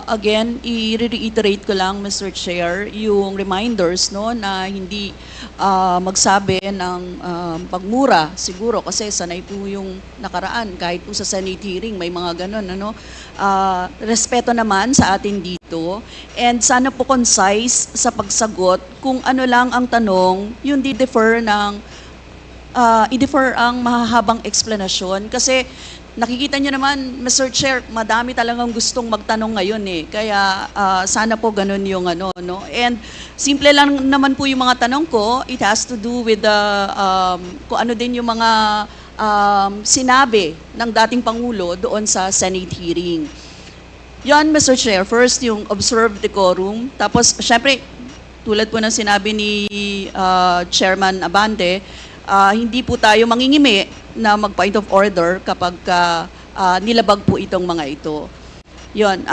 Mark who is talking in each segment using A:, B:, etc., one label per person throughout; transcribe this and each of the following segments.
A: Again, i-reiterate ko lang, Mr. Chair, yung reminders no, na hindi magsabi ng pagmura siguro kasi sanay po yung nakaraan kahit po sa Senate hearing may mga ganun. Ano? Respeto naman sa atin dito and sana po concise sa pagsagot kung ano lang ang tanong, yung di-defer ng i-defer ang mahahabang explanation kasi nakikita nyo naman, Mr. Chair, madami talagang gustong magtanong ngayon eh. Kaya sana po ganun yung ano, no? And simple lang naman po yung mga tanong ko. It has to do with the, kung ano din yung mga sinabi ng dating Pangulo doon sa Senate hearing. Yan, Mr. Chair. First, yung observe decorum. Tapos, syempre, tulad po ng sinabi ni Chairman Abante, hindi po tayo mangingimi na mag-point of order kapag nilabag po itong mga ito. Yun.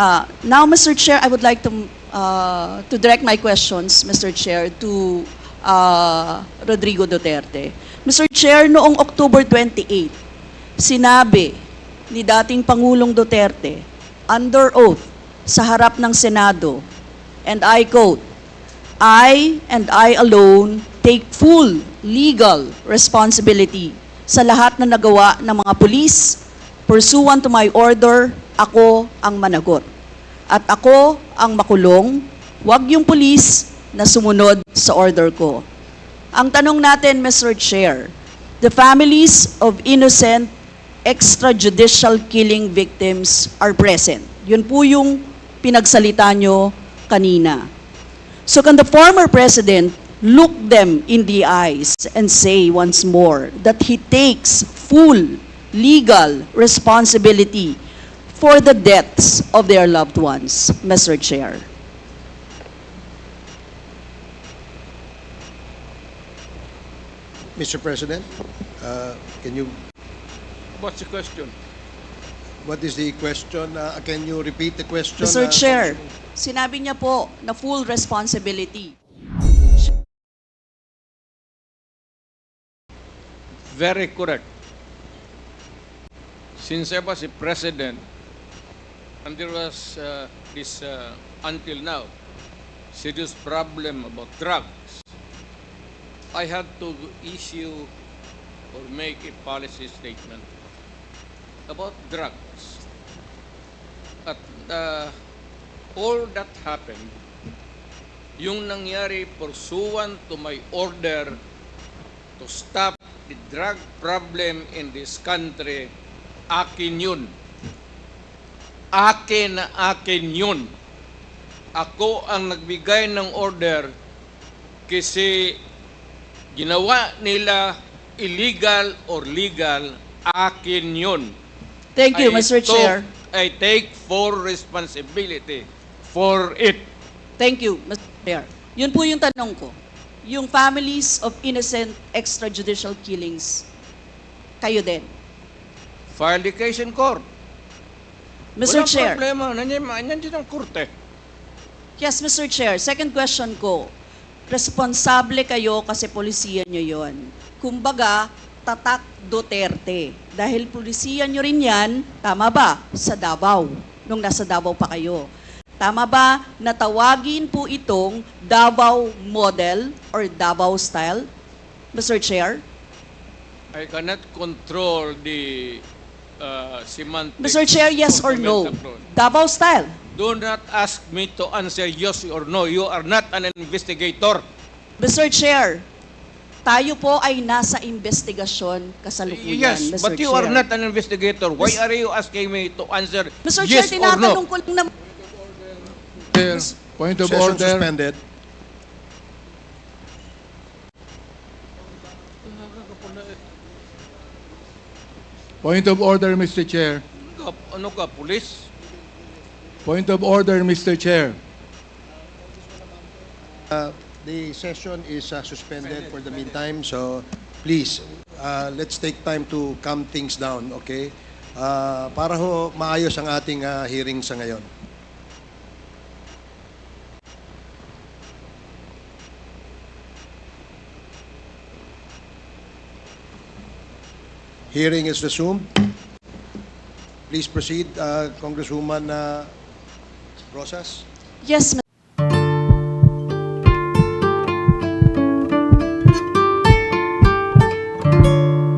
A: Now, Mr. Chair, I would like to direct my questions, Mr. Chair, to Rodrigo Duterte. Mr. Chair, noong October 28, sinabi ni dating Pangulong Duterte, under oath, sa harap ng Senado, and I quote, I and I alone take full legal responsibility sa lahat na nagawa ng mga pulis. Pursuant to my order, ako ang managot. At ako ang makulong, wag yung pulis na sumunod sa order ko. Ang tanong natin, Mr. Chair, the families of innocent extrajudicial killing victims are present. Yun po yung pinagsalita nyo kanina. So can the former president look them in the eyes and say once more that he takes full legal responsibility for the deaths of their loved ones, Mr. Chair?
B: Mr. President, can you,
C: What's the question?
B: what is the question? Can you repeat the question?
A: Mr. Chair, sinabi niya po na full responsibility.
C: Very correct. Since I was a president, and there was this, until now, serious problem about drugs, I had to issue or make a policy statement about drugs. At all that happened, yung nangyari pursuant to my order to stop the drug problem in this country, akin yun. Akin na akin yun. Ako ang nagbigay ng order kasi ginawa nila illegal or legal, akin yun.
A: Thank you, Mr. Chair.
C: I take full responsibility for it.
A: Thank you, Mr. Chair. Yun po yung tanong ko. Yung families of innocent extrajudicial killings, kayo din.
C: File the case in court.
A: Mr.
C: Walang
A: Chair.
C: problema. Nandiyan ang korte.
A: Yes, Mr. Chair. Second question ko. Responsable kayo kasi polisiya nyo yon. Kumbaga, tatak Duterte. Dahil polisiya nyo rin yan, tama ba? Sa Davao. Nung nasa Davao pa kayo. Tama ba na tawagin po itong Davao model or Davao style, Mr. Chair?
C: I cannot control the semantics.
A: Mr. Chair, yes or
C: of the
A: no?
C: metaphor.
A: Davao style.
C: Do not ask me to answer yes or no. You are not an investigator.
A: Mr. Chair, tayo po ay nasa investigasyon kasalukuyan,
C: Yes,
A: Mr.
C: but you
A: Chair.
C: are not an investigator. Why are you asking me to answer
A: Mr.
C: yes
A: Chair,
C: or no?
A: tinatanong ko lang na...
D: Chair, point of
B: Session
D: order.
B: suspended.
D: Point of order, Mr. Chair.
C: Ano ka, police?
D: Point of order, Mr. Chair.
B: The session is suspended for the meantime, so please, let's take time to calm things down, okay? Para ho maayos ang ating hearing sa ngayon. Hearing is resumed. Please proceed, Congresswoman Rosas?
A: Yes,